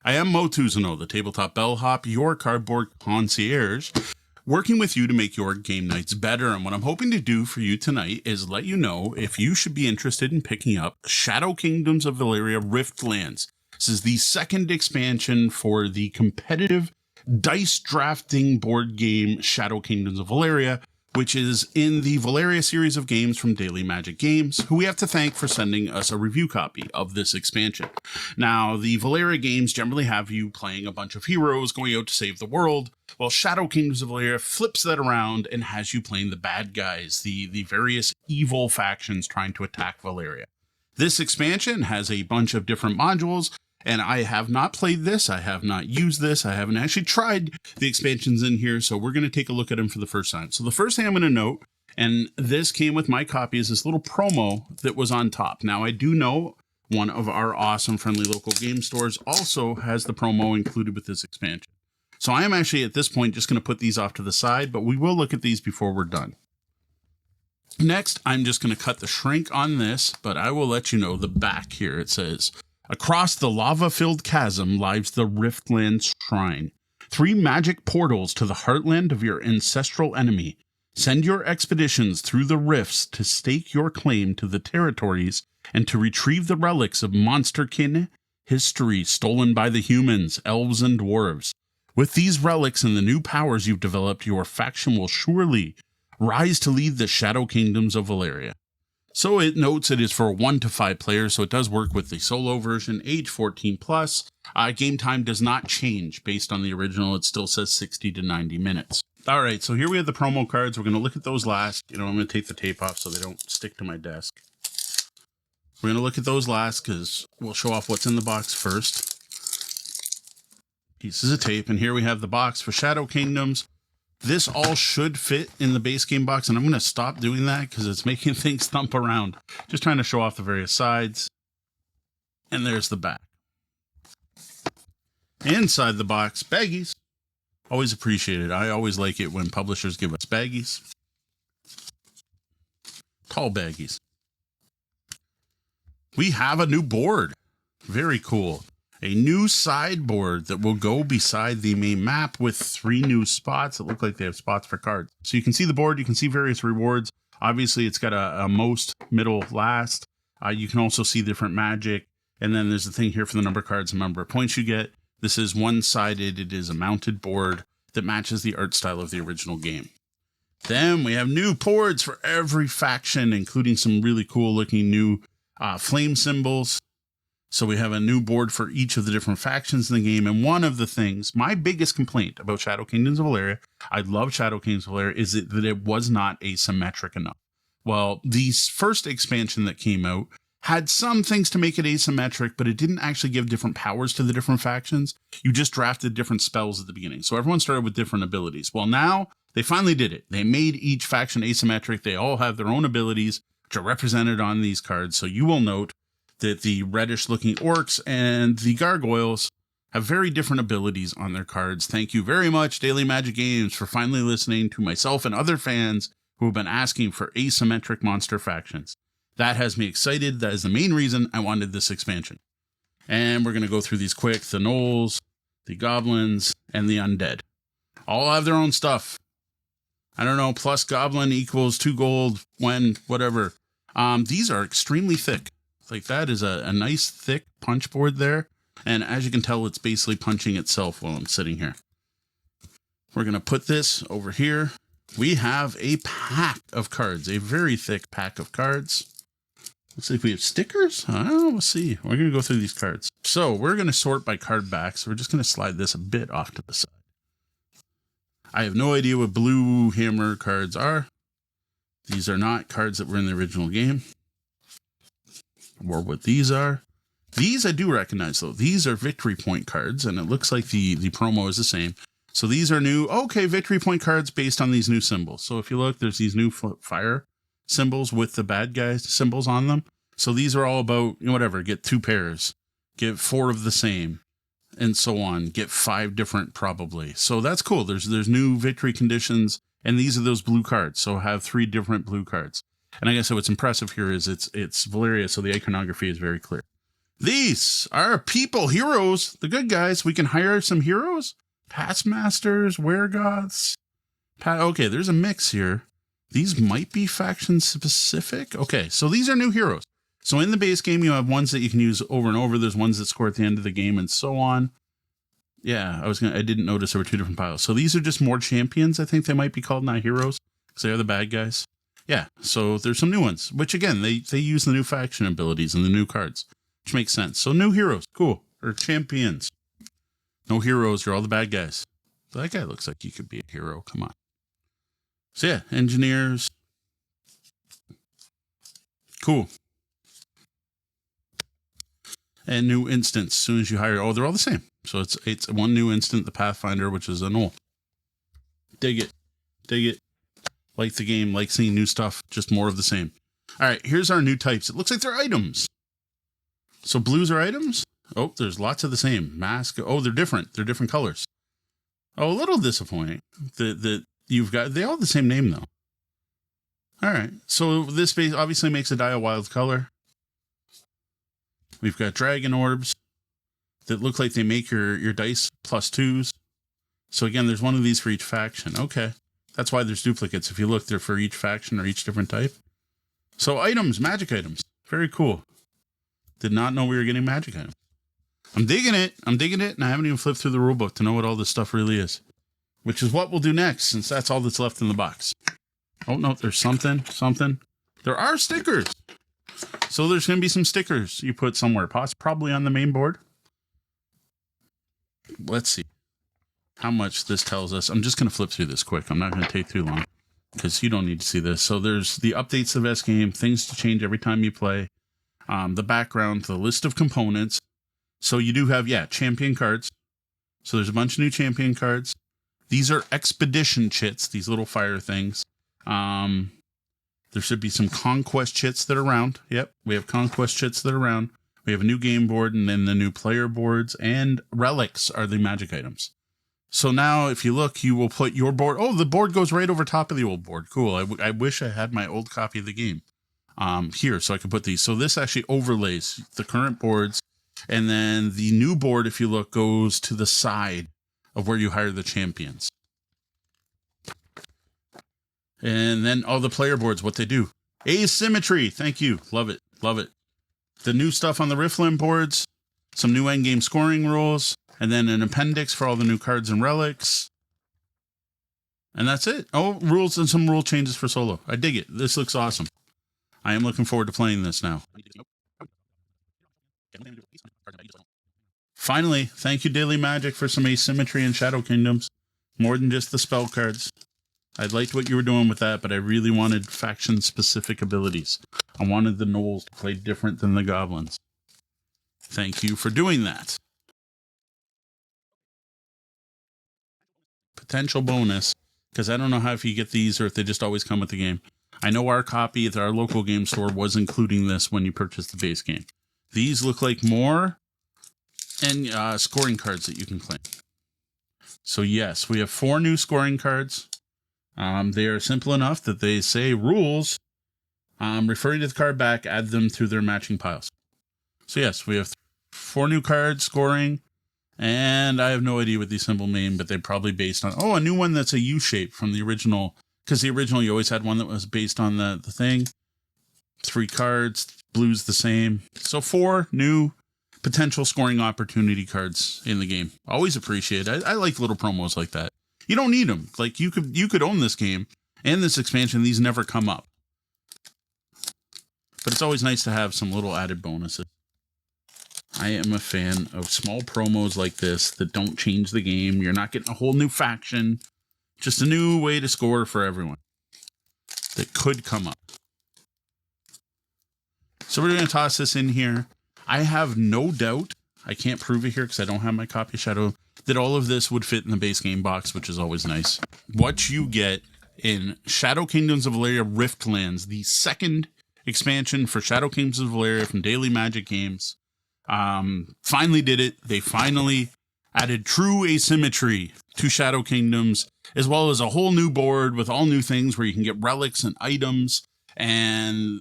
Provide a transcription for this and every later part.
I am Mo Tuzano, the tabletop bellhop, your cardboard concierge, working with you to make your game nights better. And what I'm hoping to do for you tonight is let you know if you should be interested in picking up Shadow Kingdoms of Valeria Riftlands. This is the second expansion for the competitive dice drafting board game Shadow Kingdoms of Valeria, which is in the Valeria series of games from Daily Magic Games, who we have to thank for sending us a review copy of this expansion. Now, the Valeria games generally have you playing a bunch of heroes going out to save the world, while Shadow Kingdoms of Valeria flips that around and has you playing the bad guys, the various evil factions trying to attack Valeria. This expansion has a bunch of different modules, and I have not played this. I have not used this. I haven't actually tried the expansions in here. So we're going to take a look at them for the first time. So the first thing I'm going to note, and this came with my copy, is this little promo that was on top. Now, I do know one of our awesome friendly local game stores also has the promo included with this expansion. So I am actually at this point just going to put these off to the side, but we will look at these before we're done. Next, I'm just going to cut the shrink on this, but I will let you know the back here. It says, across the lava-filled chasm lies the Riftlands Shrine. 3 magic portals to the heartland of your ancestral enemy. Send your expeditions through the rifts to stake your claim to the territories and to retrieve the relics of monsterkin history stolen by the humans, elves, and dwarves. With these relics and the new powers you've developed, your faction will surely rise to lead the Shadow Kingdoms of Valeria. So it notes it is for 1 to 5 players, so it does work with the solo version, age 14 plus. Game time does not change based on the original. It still says 60 to 90 minutes. All right, so here we have the promo cards. We're going to look at those last. I'm going to take the tape off so they don't stick to my desk. We're going to look at those last because we'll show off what's in the box first. Pieces of tape, and here we have the box for Shadow Kingdoms. This all should fit in the base game box, and I'm going to stop doing that because it's making things thump around. Just trying to show off the various sides. And there's the back. Inside the box, baggies. Always appreciated. I always like it when publishers give us baggies. Tall baggies. We have a new board. Very cool. A new sideboard that will go beside the main map with 3 new spots that look like they have spots for cards. So you can see the board, you can see various rewards. Obviously, it's got a most, middle, last. You can also see different magic. And then there's a thing here for the number of cards and number of points you get. This is one-sided. It is a mounted board that matches the art style of the original game. Then we have new boards for every faction, including some really cool-looking new flame symbols. So we have a new board for each of the different factions in the game. And one of the things, my biggest complaint about Shadow Kingdoms of Valeria, I love Shadow Kingdoms of Valeria, is that it was not asymmetric enough. Well, the first expansion that came out had some things to make it asymmetric, but it didn't actually give different powers to the different factions. You just drafted different spells at the beginning. So everyone started with different abilities. Well, now they finally did it. They made each faction asymmetric. They all have their own abilities, which are represented on these cards. So you will note that the reddish looking orcs and the gargoyles have very different abilities on their cards. Thank you very much, Daily Magic Games, for finally listening to myself and other fans who have been asking for asymmetric monster factions. That has me excited. That is the main reason I wanted this expansion. And we're going to go through these quick. The gnolls, the goblins, and the undead all have their own stuff. I don't know, plus goblin equals 2 gold when whatever. These are extremely thick. Like that is a nice thick punch board there. And as you can tell, it's basically punching itself while I'm sitting here. We're going to put this over here. We have a pack of cards, a very thick pack of cards. Looks like we have stickers. Oh, we'll see. We're going to go through these cards. So we're going to sort by card back. So we're just going to slide this a bit off to the side. I have no idea what blue hammer cards are. These are not cards that were in the original game. Or what these are. These I do recognize though. These are victory point cards, and it looks like the promo is the same. So these are new, okay, victory point cards based on these new symbols. So if you look, there's these new fire symbols with the bad guys symbols on them. So these are all about, whatever, get 2 pairs, get 4 of the same, and so on. Get 5 different probably. So that's cool. There's new victory conditions, and these are those blue cards. So have 3 different blue cards. And I guess what's impressive here is it's Valeria, so the iconography is very clear. These are people, heroes, the good guys. We can hire some heroes, past masters, weregoths. Okay, there's a mix here. These might be faction specific. Okay, so these are new heroes. So in the base game, you have ones that you can use over and over. There's ones that score at the end of the game and so on. Yeah, I didn't notice there were two different piles. So these are just more champions. I think they might be called, not heroes, because they are the bad guys. Yeah, so there's some new ones, which again, they use the new faction abilities and the new cards, which makes sense. So new heroes, cool. Or champions. No heroes, you're all the bad guys. That guy looks like he could be a hero. Come on. So yeah, engineers. Cool. And new instance. As soon as you hire, oh, they're all the same. So it's one new instant, the Pathfinder, which is a null. Dig it. Dig it. Like the game, like seeing new stuff, just more of the same. All right, here's our new types. It looks like they're items. So blues are items? Oh, there's lots of the same. Mask. Oh, they're different. They're different colors. Oh, a little disappointing that you've got, they all have the same name though. All right, so this base obviously makes a die a wild color. We've got dragon orbs that look like they make your dice +2s. So again, there's one of these for each faction. Okay. That's why there's duplicates. If you look, they're for each faction or each different type. So items, magic items. Very cool. Did not know we were getting magic items. I'm digging it. I'm digging it. And I haven't even flipped through the rulebook to know what all this stuff really is. Which is what we'll do next, since that's all that's left in the box. Oh, no, there's something. There are stickers. So there's going to be some stickers you put somewhere. Probably on the main board. Let's see how much this tells us. I'm just going to flip through this quick. I'm not going to take too long because you don't need to see this. So there's the updates of S game, things to change every time you play, the background, the list of components. So you do have, champion cards. So there's a bunch of new champion cards. These are expedition chits, these little fire things. There should be some conquest chits that are around. Yep, we have conquest chits that are around. We have a new game board and then the new player boards, and relics are the magic items. So now if you look, you will put your board. Oh, the board goes right over top of the old board. Cool. I wish I had my old copy of the game here so I could put these. So this actually overlays the current boards. And then the new board, if you look, goes to the side of where you hire the champions. And then all the player boards, what they do. Asymmetry. Thank you. Love it. Love it. The new stuff on the Riftland boards. Some new endgame scoring rules. And then an appendix for all the new cards and relics. And that's it. Oh, rules and some rule changes for solo. I dig it. This looks awesome. I am looking forward to playing this now. Finally, thank you, Daily Magic, for some asymmetry in Shadow Kingdoms. More than just the spell cards. I liked what you were doing with that, but I really wanted faction-specific abilities. I wanted the gnolls to play different than the goblins. Thank you for doing that. Potential bonus, because I don't know how if you get these or if they just always come with the game. I know our copy at our local game store was including this when you purchased the base game. These look like more and scoring cards that you can claim. So yes, we have 4 new scoring cards. They are simple enough that they say rules, referring to the card back, add them to their matching piles. So yes, we have 4 new cards scoring, and I have no idea what these symbols mean, but they're probably based on, a new one that's a U shape from the original, because the original you always had one that was based on the thing. 3 cards, blue's the same. So 4 new potential scoring opportunity cards in the game. Always appreciate it. I like little promos like that. You don't need them. Like you could own this game and this expansion. These never come up. But it's always nice to have some little added bonuses. I am a fan of small promos like this that don't change the game. You're not getting a whole new faction. Just a new way to score for everyone that could come up. So we're going to toss this in here. I have no doubt, I can't prove it here because I don't have my copy of Shadow, that all of this would fit in the base game box, which is always nice. What you get in Shadow Kingdoms of Valeria Riftlands, the second expansion for Shadow Kingdoms of Valeria from Daily Magic Games, finally did it. They finally added true asymmetry to Shadow Kingdoms, as well as a whole new board with all new things where you can get relics and items and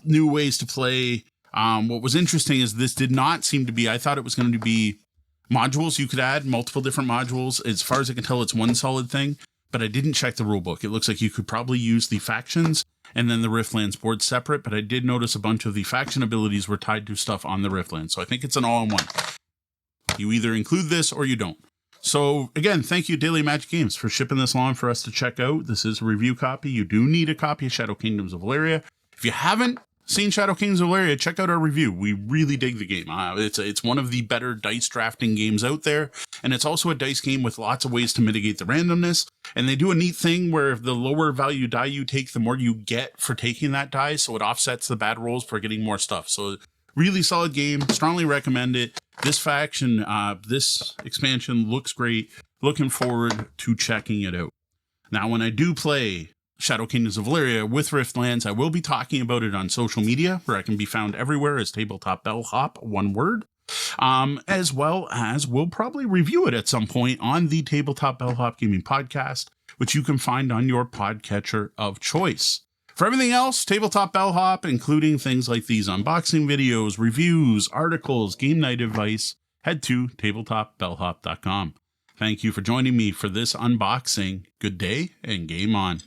new ways to play. What was interesting is this did not seem to be, I thought it was going to be modules. You could add multiple different modules. As far as I can tell, it's one solid thing, but I didn't check the rulebook. It looks like you could probably use the factions and then the Riftlands board separate, but I did notice a bunch of the faction abilities were tied to stuff on the Riftlands. So I think it's an all-in-one. You either include this or you don't. So again, thank you Daily Magic Games for shipping this along for us to check out. This is a review copy. You do need a copy of Shadow Kingdoms of Valeria. If you haven't seen Shadow Kingdoms of Valeria, check out our review. We really dig the game. It's one of the better dice drafting games out there, and it's also a dice game with lots of ways to mitigate the randomness. And they do a neat thing where the lower value die you take, the more you get for taking that die, so it offsets the bad rolls for getting more stuff. So really solid game. Strongly recommend it. This faction, this expansion looks great. Looking forward to checking it out. Now, when I do play Shadow Kingdoms of Valeria with Riftlands, I will be talking about it on social media, where I can be found everywhere as Tabletop Bellhop, one word, as well as we'll probably review it at some point on the Tabletop Bellhop Gaming Podcast, which you can find on your podcatcher of choice. For everything else, Tabletop Bellhop, including things like these unboxing videos, reviews, articles, game night advice, head to tabletopbellhop.com. Thank you for joining me for this unboxing. Good day and game on.